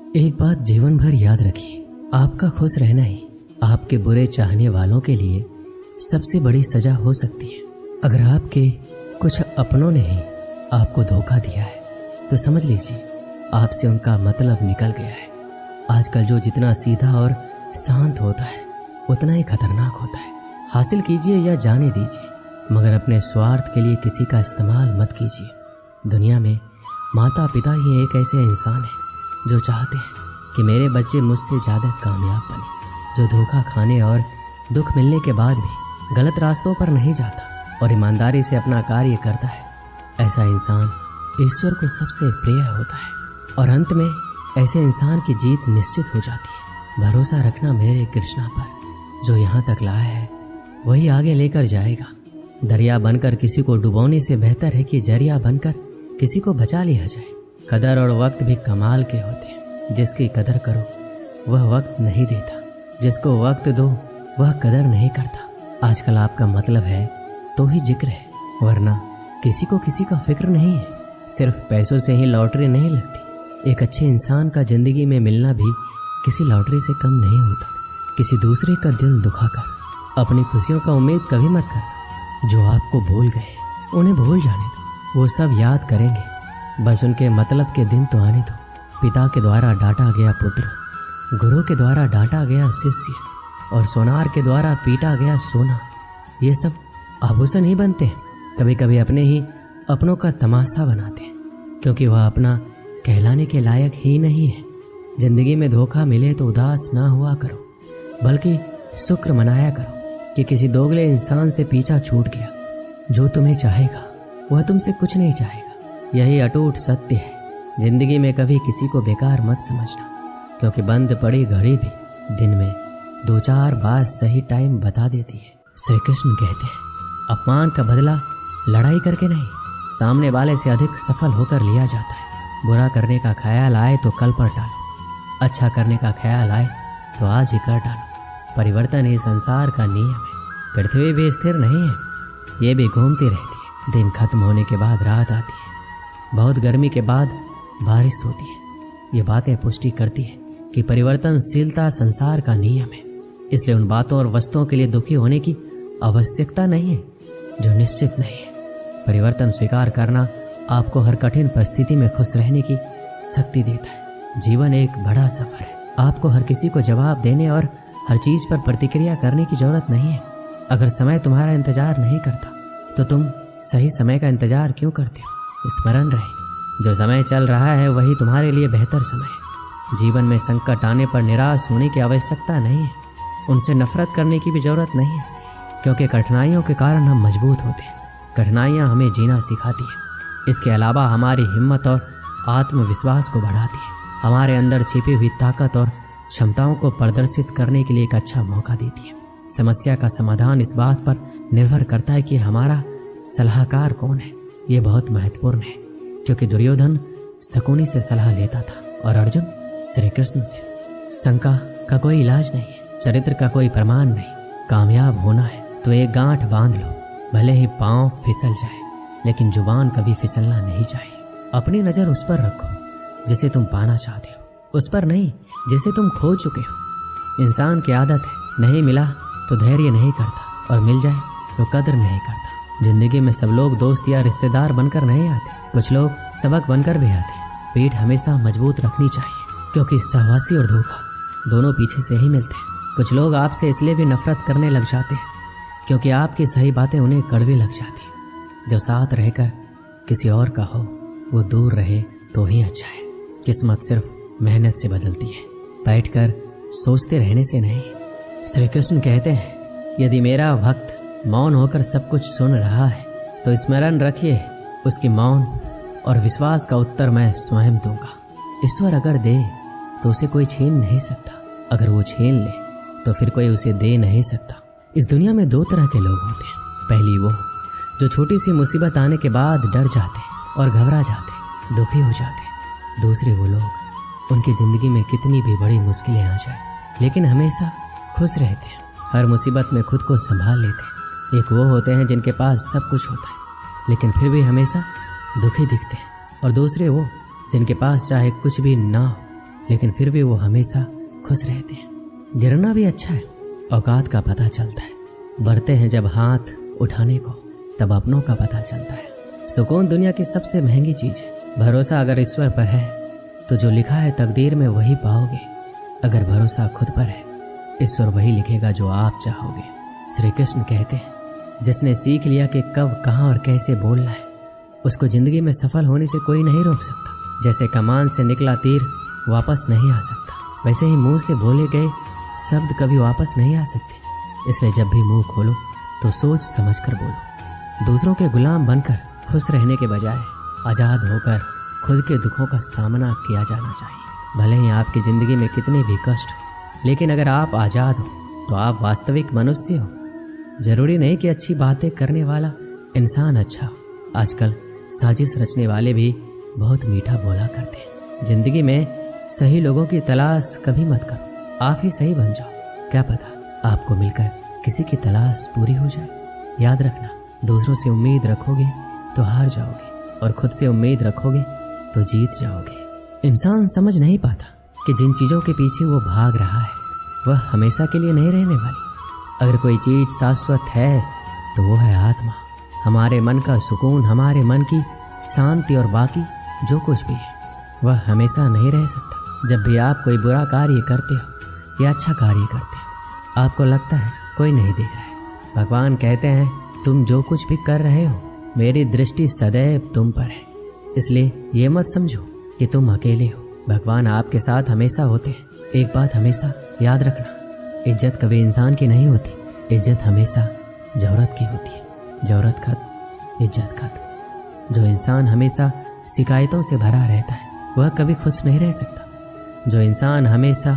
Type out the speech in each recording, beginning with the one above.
एक बात जीवन भर याद रखिए, आपका खुश रहना ही आपके बुरे चाहने वालों के लिए सबसे बड़ी सजा हो सकती है। अगर आपके कुछ अपनों ने ही आपको धोखा दिया है तो समझ लीजिए आपसे उनका मतलब निकल गया है। आजकल जो जितना सीधा और शांत होता है उतना ही खतरनाक होता है। हासिल कीजिए या जाने दीजिए, मगर अपने स्वार्थ के लिए किसी का इस्तेमाल मत कीजिए। दुनिया में माता पिता ही एक ऐसे इंसान है जो चाहते हैं कि मेरे बच्चे मुझसे ज़्यादा कामयाब बने, जो धोखा खाने और दुख मिलने के बाद भी गलत रास्तों पर नहीं जाता और ईमानदारी से अपना कार्य करता है। ऐसा इंसान ईश्वर को सबसे प्रिय होता है और अंत में ऐसे इंसान की जीत निश्चित हो जाती है। भरोसा रखना मेरे कृष्णा पर, जो यहाँ तक लाया है वही आगे लेकर जाएगा। दरिया बनकर किसी को डुबोने से बेहतर है कि जरिया बनकर किसी को बचा लिया जाए। कदर और वक्त भी कमाल के होते हैं। जिसकी कदर करो वह वक्त नहीं देता, जिसको वक्त दो वह कदर नहीं करता। आजकल आपका मतलब है तो ही जिक्र है, वरना किसी को किसी का फिक्र नहीं है। सिर्फ पैसों से ही लॉटरी नहीं लगती। एक अच्छे इंसान का जिंदगी में मिलना भी किसी लॉटरी से कम नहीं होता। किसी दूसरे का दिल दुखाकर अपनी खुशियों का उम्मीद कभी मत करना। जो आपको भूल गए उन्हें भूल जाने दो, वो सब याद करेंगे। बस उनके मतलब के दिन तो आने दो। पिता के द्वारा डांटा गया पुत्र, गुरु के द्वारा डांटा गया शिष्य और सोनार के द्वारा पीटा गया सोना, ये सब आभूषण ही बनते हैं। कभी कभी अपने ही अपनों का तमाशा बनाते हैं, क्योंकि वह अपना कहलाने के लायक ही नहीं है। जिंदगी में धोखा मिले तो उदास ना हुआ करो, बल्कि शुक्र मनाया करो कि किसी दोगले इंसान से पीछा छूट गया। जो तुम्हें चाहेगा वह तुमसे कुछ नहीं चाहेगा, यही अटूट सत्य है। जिंदगी में कभी किसी को बेकार मत समझना, क्योंकि बंद पड़ी घड़ी भी दिन में 2-4 बार सही टाइम बता देती है। श्री कृष्ण कहते हैं अपमान का बदला लड़ाई करके नहीं, सामने वाले से अधिक सफल होकर लिया जाता है। बुरा करने का ख्याल आए तो कल पर टालो, अच्छा करने का ख्याल आए तो आज ही कर डालो। परिवर्तन ही संसार का नियम है। पृथ्वी भी स्थिर नहीं है, ये भी घूमती रहती है। दिन खत्म होने के बाद रात आती है, बहुत गर्मी के बाद बारिश होती है। ये बातें पुष्टि करती है कि परिवर्तनशीलता संसार का नियम है। इसलिए उन बातों और वस्तुओं के लिए दुखी होने की आवश्यकता नहीं है जो निश्चित नहीं है। परिवर्तन स्वीकार करना आपको हर कठिन परिस्थिति में खुश रहने की शक्ति देता है। जीवन एक बड़ा सफर है। आपको हर किसी को जवाब देने और हर चीज पर प्रतिक्रिया करने की जरूरत नहीं है। अगर समय तुम्हारा इंतजार नहीं करता तो तुम सही समय का इंतजार क्यों करते हो? स्मरण रहे, जो समय चल रहा है वही तुम्हारे लिए बेहतर समय है। जीवन में संकट आने पर निराश होने की आवश्यकता नहीं है, उनसे नफरत करने की भी जरूरत नहीं है, क्योंकि कठिनाइयों के कारण हम मजबूत होते हैं। कठिनाइयाँ हमें जीना सिखाती है। इसके अलावा हमारी हिम्मत और आत्मविश्वास को बढ़ाती है। हमारे अंदर छिपी हुई ताकत और क्षमताओं को प्रदर्शित करने के लिए एक अच्छा मौका देती है। समस्या का समाधान इस बात पर निर्भर करता है कि हमारा सलाहकार कौन है। ये बहुत महत्वपूर्ण है, क्योंकि दुर्योधन शकुनी से सलाह लेता था और अर्जुन श्री कृष्ण से। शंका का कोई इलाज नहीं है, चरित्र का कोई प्रमाण नहीं। कामयाब होना है तो एक गांठ बांध लो, भले ही पांव फिसल जाए, लेकिन जुबान कभी फिसलना नहीं चाहिए। अपनी नजर उस पर रखो जिसे तुम पाना चाहते हो, उस पर नहीं जिसे तुम खो चुके हो। इंसान की आदत है, नहीं मिला तो धैर्य नहीं करता और मिल जाए तो कदर नहीं करता। जिंदगी में सब लोग दोस्त या रिश्तेदार बनकर नहीं आते, कुछ लोग सबक बनकर भी आते। पीठ हमेशा मजबूत रखनी चाहिए, क्योंकि सहवासी और धोखा दोनों पीछे से ही मिलते हैं। कुछ लोग आपसे इसलिए भी नफरत करने लग जाते हैं क्योंकि आपकी सही बातें उन्हें कड़वी लग जाती हैं। जो साथ रहकर किसी और का हो वो दूर रहे तो ही अच्छा है। किस्मत सिर्फ मेहनत से बदलती है, बैठकर सोचते रहने से नहीं। श्री कृष्ण कहते हैं यदि मेरा भक्त मौन होकर सब कुछ सुन रहा है तो स्मरण रखिए उसकी मौन और विश्वास का उत्तर मैं स्वयं दूंगा। ईश्वर अगर दे तो उसे कोई छीन नहीं सकता, अगर वो छीन ले तो फिर कोई उसे दे नहीं सकता। इस दुनिया में 2 तरह के लोग होते हैं। पहली वो जो छोटी सी मुसीबत आने के बाद डर जाते और घबरा जाते, दुखी हो जाते। दूसरे वो लोग उनकी जिंदगी में कितनी भी बड़ी मुश्किलें आ जाए लेकिन हमेशा खुश रहते हैं, हर मुसीबत में खुद को संभाल लेते हैं। एक वो होते हैं जिनके पास सब कुछ होता है लेकिन फिर भी हमेशा दुखी दिखते हैं, और दूसरे वो जिनके पास चाहे कुछ भी ना हो लेकिन फिर भी वो हमेशा खुश रहते हैं। गिरना भी अच्छा है, औकात का पता चलता है। बढ़ते हैं जब हाथ उठाने को, तब अपनों का पता चलता है। सुकून दुनिया की सबसे महंगी चीज है। भरोसा अगर ईश्वर पर है तो जो लिखा है तकदीर में वही पाओगे। अगर भरोसा खुद पर है, ईश्वर वही लिखेगा जो आप चाहोगे। श्री कृष्ण कहते हैं, जिसने सीख लिया कि कब, कहाँ और कैसे बोलना है, उसको जिंदगी में सफल होने से कोई नहीं रोक सकता। जैसे कमान से निकला तीर वापस नहीं आ सकता, वैसे ही मुंह से बोले गए शब्द कभी वापस नहीं आ सकते। इसलिए जब भी मुंह खोलो तो सोच समझ कर बोलो। दूसरों के गुलाम बनकर खुश रहने के बजाय आज़ाद होकर खुद के दुखों का सामना किया जाना चाहिए। भले ही आपकी ज़िंदगी में कितने भी कष्ट हो, लेकिन अगर आप आज़ाद हो तो आप वास्तविक मनुष्य हो। जरूरी नहीं कि अच्छी बातें करने वाला इंसान अच्छा हो। आजकल साजिश रचने वाले भी बहुत मीठा बोला करते हैं। जिंदगी में सही लोगों की तलाश कभी मत करो, आप ही सही बन जाओ। क्या पता आपको मिलकर किसी की तलाश पूरी हो जाए। याद रखना, दूसरों से उम्मीद रखोगे तो हार जाओगे और खुद से उम्मीद रखोगे तो जीत जाओगे। इंसान समझ नहीं पाता कि जिन चीज़ों के पीछे वो भाग रहा है वह हमेशा के लिए नहीं रहने वाली। अगर कोई चीज़ शाश्वत है तो वो है आत्मा, हमारे मन का सुकून, हमारे मन की शांति, और बाकी जो कुछ भी है वह हमेशा नहीं रह सकता। जब भी आप कोई बुरा कार्य करते हो या अच्छा कार्य करते हो, आपको लगता है कोई नहीं देख रहा है। भगवान कहते हैं, तुम जो कुछ भी कर रहे हो मेरी दृष्टि सदैव तुम पर है, इसलिए ये मत समझो कि तुम अकेले हो। भगवान आपके साथ हमेशा होते हैं। एक बात हमेशा याद रखना, इज्जत कभी इंसान की नहीं होती, इज्जत हमेशा ज़रूरत की होती है। ज़रूरत खत्म, इज्जत खत्म। जो इंसान हमेशा शिकायतों से भरा रहता है वह कभी खुश नहीं रह सकता। जो इंसान हमेशा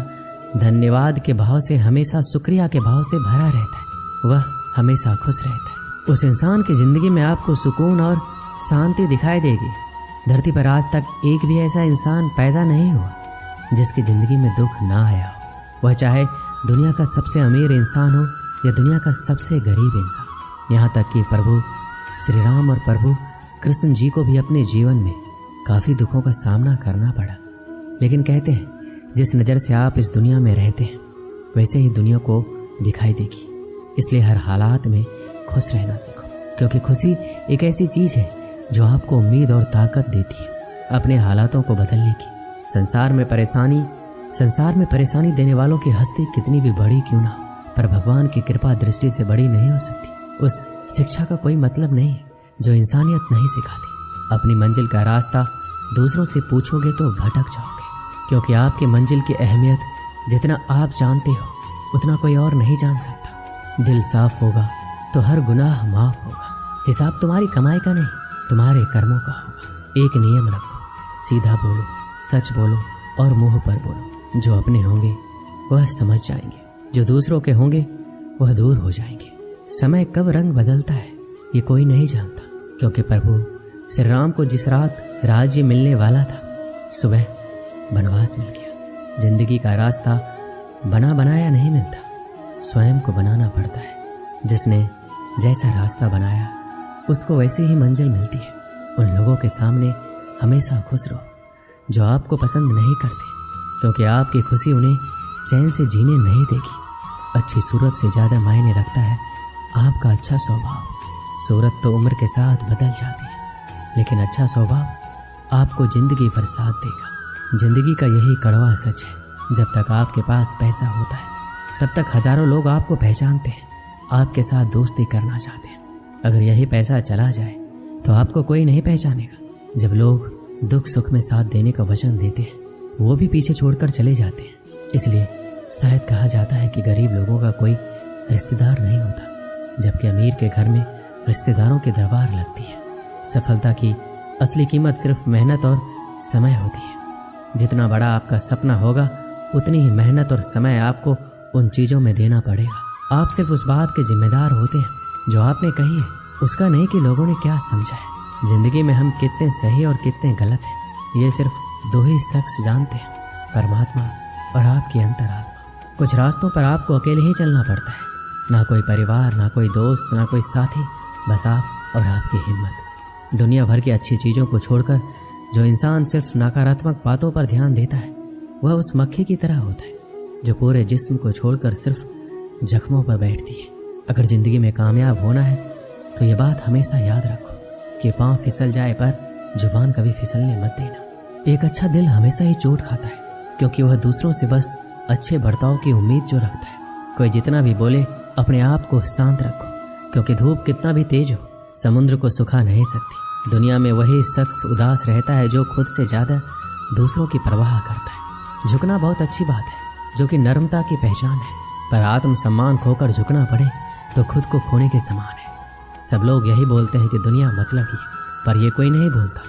धन्यवाद के भाव से, हमेशा शुक्रिया के भाव से भरा रहता है वह हमेशा खुश रहता है। उस इंसान की ज़िंदगी में आपको सुकून और शांति दिखाई देगी। धरती पर आज तक एक भी ऐसा इंसान पैदा नहीं हुआ जिसकी ज़िंदगी में दुख ना आया हो। वह चाहे दुनिया का सबसे अमीर इंसान हो या दुनिया का सबसे गरीब इंसान। यहाँ तक कि प्रभु श्री राम और प्रभु कृष्ण जी को भी अपने जीवन में काफ़ी दुखों का सामना करना पड़ा। लेकिन कहते हैं, जिस नज़र से आप इस दुनिया में रहते हैं वैसे ही दुनिया को दिखाई देगी। इसलिए हर हालात में खुश रहना सीखो, क्योंकि खुशी एक ऐसी चीज़ है जो आपको उम्मीद और ताकत देती है अपने हालातों को बदलने की। संसार में परेशानी देने वालों की हस्ती कितनी भी बड़ी क्यों ना हो, पर भगवान की कृपा दृष्टि से बड़ी नहीं हो सकती। उस शिक्षा का कोई मतलब नहीं है जो इंसानियत नहीं सिखाती। अपनी मंजिल का रास्ता दूसरों से पूछोगे तो भटक जाओगे, क्योंकि आपकी मंजिल की अहमियत जितना आप जानते हो उतना कोई और नहीं जान सकता। दिल साफ होगा तो हर गुनाह माफ होगा। हिसाब तुम्हारी कमाई का नहीं, तुम्हारे कर्मों का होगा। एक नियम रखो, सीधा बोलो, सच बोलो और मुंह पर बोलो। जो अपने होंगे वह समझ जाएंगे, जो दूसरों के होंगे वह दूर हो जाएंगे। समय कब रंग बदलता है ये कोई नहीं जानता, क्योंकि प्रभु श्री राम को जिस रात राज्य मिलने वाला था सुबह वनवास मिल गया। जिंदगी का रास्ता बना बनाया नहीं मिलता, स्वयं को बनाना पड़ता है। जिसने जैसा रास्ता बनाया उसको वैसी ही मंजिल मिलती है। उन लोगों के सामने हमेशा खुश रहो जो आपको पसंद नहीं करते, क्योंकि आपकी खुशी उन्हें चैन से जीने नहीं देगी। अच्छी सूरत से ज़्यादा मायने रखता है आपका अच्छा स्वभाव। सूरत तो उम्र के साथ बदल जाती है, लेकिन अच्छा स्वभाव आपको ज़िंदगी भर साथ देगा। ज़िंदगी का यही कड़वा सच है, जब तक आपके पास पैसा होता है तब तक हजारों लोग आपको पहचानते हैं, आपके साथ दोस्ती करना चाहते हैं। अगर यही पैसा चला जाए तो आपको कोई नहीं पहचानेगा। जब लोग दुख सुख में साथ देने का वचन देते हैं तो वो भी पीछे छोड़कर चले जाते हैं। इसलिए शायद कहा जाता है कि गरीब लोगों का कोई रिश्तेदार नहीं होता, जबकि अमीर के घर में रिश्तेदारों की दरबार लगती है। सफलता की असली कीमत सिर्फ मेहनत और समय होती है। जितना बड़ा आपका सपना होगा उतनी ही मेहनत और समय आपको उन चीज़ों में देना पड़ेगा। आप सिर्फ उस बात के जिम्मेदार होते हैं जो आपने कही है, उसका नहीं कि लोगों ने क्या समझा है। जिंदगी में हम कितने सही और कितने गलत हैं ये सिर्फ दो ही शख्स जानते हैं, परमात्मा और आपकी अंतरात्मा। कुछ रास्तों पर आपको अकेले ही चलना पड़ता है, ना कोई परिवार, ना कोई दोस्त, ना कोई साथी, बस आप और आपकी हिम्मत। दुनिया भर की अच्छी चीज़ों को छोड़कर जो इंसान सिर्फ नकारात्मक बातों पर ध्यान देता है वह उस मक्खी की तरह होता है जो पूरे जिस्म को छोड़कर सिर्फ जख्मों पर बैठती है। अगर जिंदगी में कामयाब होना है तो ये बात हमेशा याद रखो कि पांव फिसल जाए पर जुबान कभी फिसलने मत देना। एक अच्छा दिल हमेशा ही चोट खाता है क्योंकि वह दूसरों से बस अच्छे बर्ताव की उम्मीद जो रखता है। कोई जितना भी बोले अपने आप को शांत रखो क्योंकि धूप कितना भी तेज हो समुद्र को सुखा नहीं सकती। दुनिया में वही शख्स उदास रहता है जो खुद से ज्यादा दूसरों की परवाह करता है। झुकना बहुत अच्छी बात है जो कि नम्रता की पहचान है, पर आत्मसम्मान खोकर झुकना पड़े तो खुद को खोने के समान है। सब लोग यही बोलते हैं कि दुनिया मतलबी है, पर यह कोई नहीं बोलता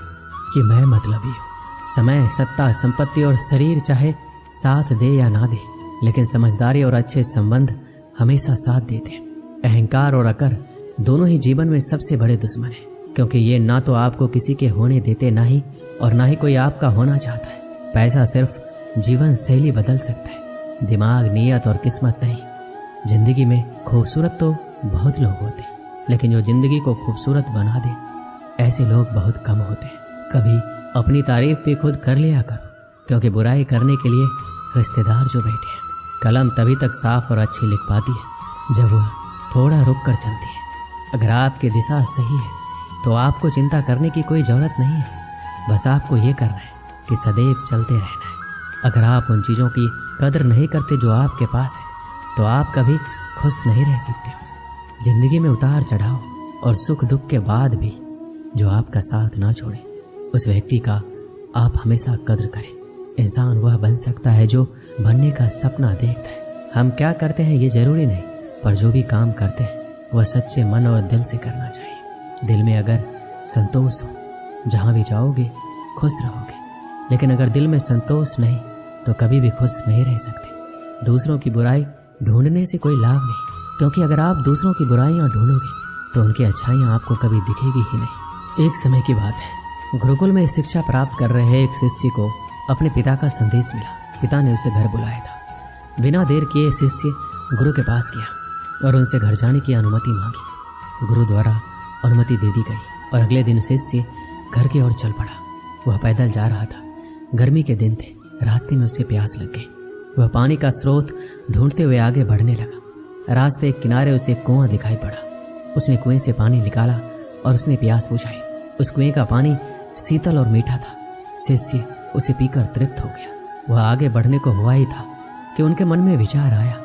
कि मैं मतलबी हूँ। समय, सत्ता, संपत्ति और शरीर चाहे साथ दे या ना दे, लेकिन समझदारी और अच्छे संबंध हमेशा साथ देते हैं। अहंकार और अकड़ दोनों ही जीवन में सबसे बड़े दुश्मन हैं क्योंकि ये ना तो आपको किसी के होने देते ना ही कोई आपका होना चाहता है। पैसा सिर्फ जीवन शैली बदल सकता है, दिमाग, नीयत और किस्मत नहीं। जिंदगी में खूबसूरत तो बहुत लोग होते हैं, लेकिन जो जिंदगी को खूबसूरत बना दे ऐसे लोग बहुत कम होते हैं। कभी अपनी तारीफ भी खुद कर लिया करो क्योंकि बुराई करने के लिए रिश्तेदार जो बैठे हैं। कलम तभी तक साफ और अच्छी लिख पाती है जब वह थोड़ा रुक कर चलती है। अगर आपकी दिशा सही है तो आपको चिंता करने की कोई ज़रूरत नहीं है, बस आपको ये करना है कि सदैव चलते रहना है। अगर आप उन चीज़ों की कदर नहीं करते जो आपके पास है तो आप कभी खुश नहीं रह सकते हो। जिंदगी में उतार चढ़ाव और सुख दुख के बाद भी जो आपका साथ ना छोड़े उस व्यक्ति का आप हमेशा कदर करें। इंसान वह बन सकता है जो बनने का सपना देखता है। हम क्या करते हैं ये जरूरी नहीं, पर जो भी काम करते हैं वह सच्चे मन और दिल से करना चाहिए। दिल में अगर संतोष हो, जहाँ भी जाओगे खुश रहोगे, लेकिन अगर दिल में संतोष नहीं तो कभी भी खुश नहीं रह सकते। दूसरों की बुराई ढूंढने से कोई लाभ नहीं, क्योंकि अगर आप दूसरों की बुराइयां ढूंढोगे तो उनकी अच्छाइयां आपको कभी दिखेगी ही नहीं। एक समय की बात है, गुरुकुल में शिक्षा प्राप्त कर रहे एक शिष्य को अपने पिता का संदेश मिला। पिता ने उसे घर बुलाया था। बिना देर किए शिष्य गुरु के पास गया और उनसे घर जाने की अनुमति मांगी। गुरु द्वारा अनुमति दे दी गई और अगले दिन शिष्य घर की ओर चल पड़ा। वह पैदल जा रहा था। गर्मी के दिन थे। रास्ते में उसे प्यास लग गई। वह पानी का स्रोत ढूंढते हुए आगे बढ़ने लगा। रास्ते के किनारे उसे कुआं दिखाई पड़ा। उसने कुएं से पानी निकाला और उसने प्यास बुझाई। उस कुएं का पानी शीतल और मीठा था। शिष्य उसे पीकर तृप्त हो गया। वह आगे बढ़ने को हुआ ही था कि उनके मन में विचार आया,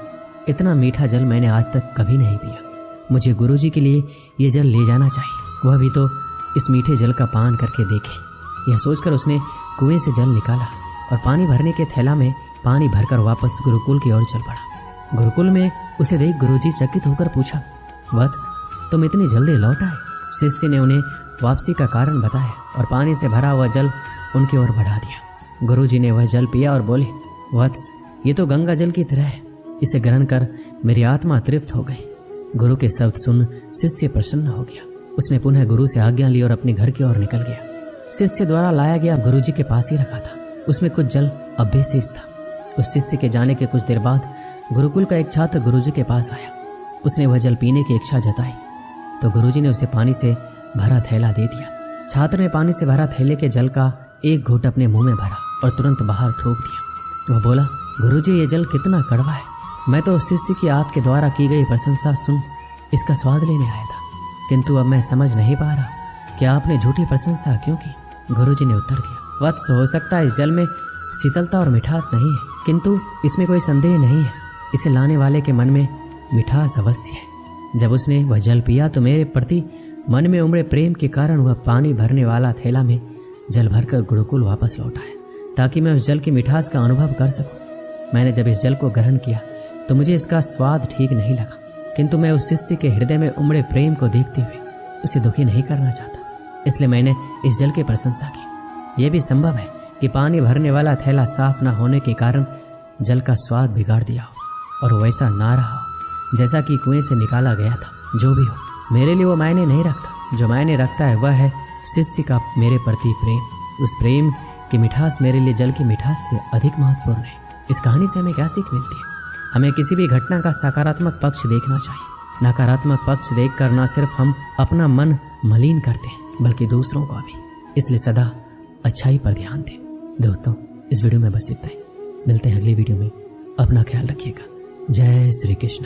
इतना मीठा जल मैंने आज तक कभी नहीं पिया। मुझे गुरुजी के लिए ये जल ले जाना चाहिए। वह भी तो इस मीठे जल का पान करके देखे। यह सोचकर उसने कुएं से जल निकाला और पानी भरने के थैला में पानी भरकर वापस गुरुकुल की ओर चल पड़ा। गुरुकुल में उसे देख गुरुजी चकित होकर पूछा, वत्स, तुम इतनी जल्दी लौट आए? शिष्य ने उन्हें वापसी का कारण बताया और पानी से भरा हुआ जल उनकी ओर बढ़ा दिया। गुरुजी ने वह जल पिया और बोले, वत्स, ये तो गंगा जल की तरह है। इसे ग्रहण कर मेरी आत्मा तृप्त हो गई। गुरु के शब्द सुन शिष्य प्रसन्न हो गया। उसने पुनः गुरु से आज्ञा ली और अपने घर की ओर निकल गया। शिष्य द्वारा लाया गया गुरुजी के पास ही रखा था। उसमें कुछ जल अब भी शेष था। उस शिष्य के जाने के कुछ देर बाद गुरुकुल का एक छात्र गुरुजी के पास आया। उसने वह जल पीने की इच्छा जताई तो गुरुजी ने उसे पानी से भरा थैला दे दिया। छात्र ने पानी से भरा थैले के जल का एक घूंट अपने मुंह में भरा और तुरंत बाहर थूक दिया। वह बोला, गुरुजी, ये जल कितना कड़वा है। मैं तो उस शिष्य की आपके द्वारा की गई प्रशंसा सुन इसका स्वाद लेने आया था, किंतु अब मैं समझ नहीं पा रहा कि आपने झूठी प्रशंसा क्यों की। गुरुजी ने उत्तर दिया, वत्स, हो सकता है इस जल में शीतलता और मिठास नहीं है, किंतु इसमें कोई संदेह नहीं है, इसे लाने वाले के मन में मिठास अवश्य है। जब उसने वह जल पिया तो मेरे प्रति मन में उमड़े प्रेम के कारण वह पानी भरने वाला थैला में जल भरकर गुरुकुल वापस लौट आया, ताकि मैं उस जल की मिठास का अनुभव कर सकूं। मैंने जब इस जल को ग्रहण किया तो मुझे इसका स्वाद ठीक नहीं लगा, किंतु मैं उस शिष्य के हृदय में उमड़े प्रेम को देखते हुए उसे दुखी नहीं करना चाहता था, इसलिए मैंने इस जल की प्रशंसा की। यह भी संभव है कि पानी भरने वाला थैला साफ न होने के कारण जल का स्वाद बिगाड़ दिया हो और वैसा ना रहा हो जैसा कि कुएं से निकाला गया था। जो भी हो, मेरे लिए वो मायने नहीं रखता। जो मायने रखता है वह है शिष्य का मेरे प्रति प्रेम। उस प्रेम की मिठास मेरे लिए जल की मिठास से अधिक महत्वपूर्ण है। इस कहानी से हमें क्या सीख मिलती है? हमें किसी भी घटना का सकारात्मक पक्ष देखना चाहिए। नकारात्मक पक्ष देखकर न सिर्फ हम अपना मन मलिन करते हैं बल्कि दूसरों को भी। इसलिए सदा अच्छाई पर ध्यान दें। दोस्तों, इस वीडियो में बस इतना ही। मिलते हैं अगली वीडियो में। अपना ख्याल रखिएगा। जय श्री कृष्ण।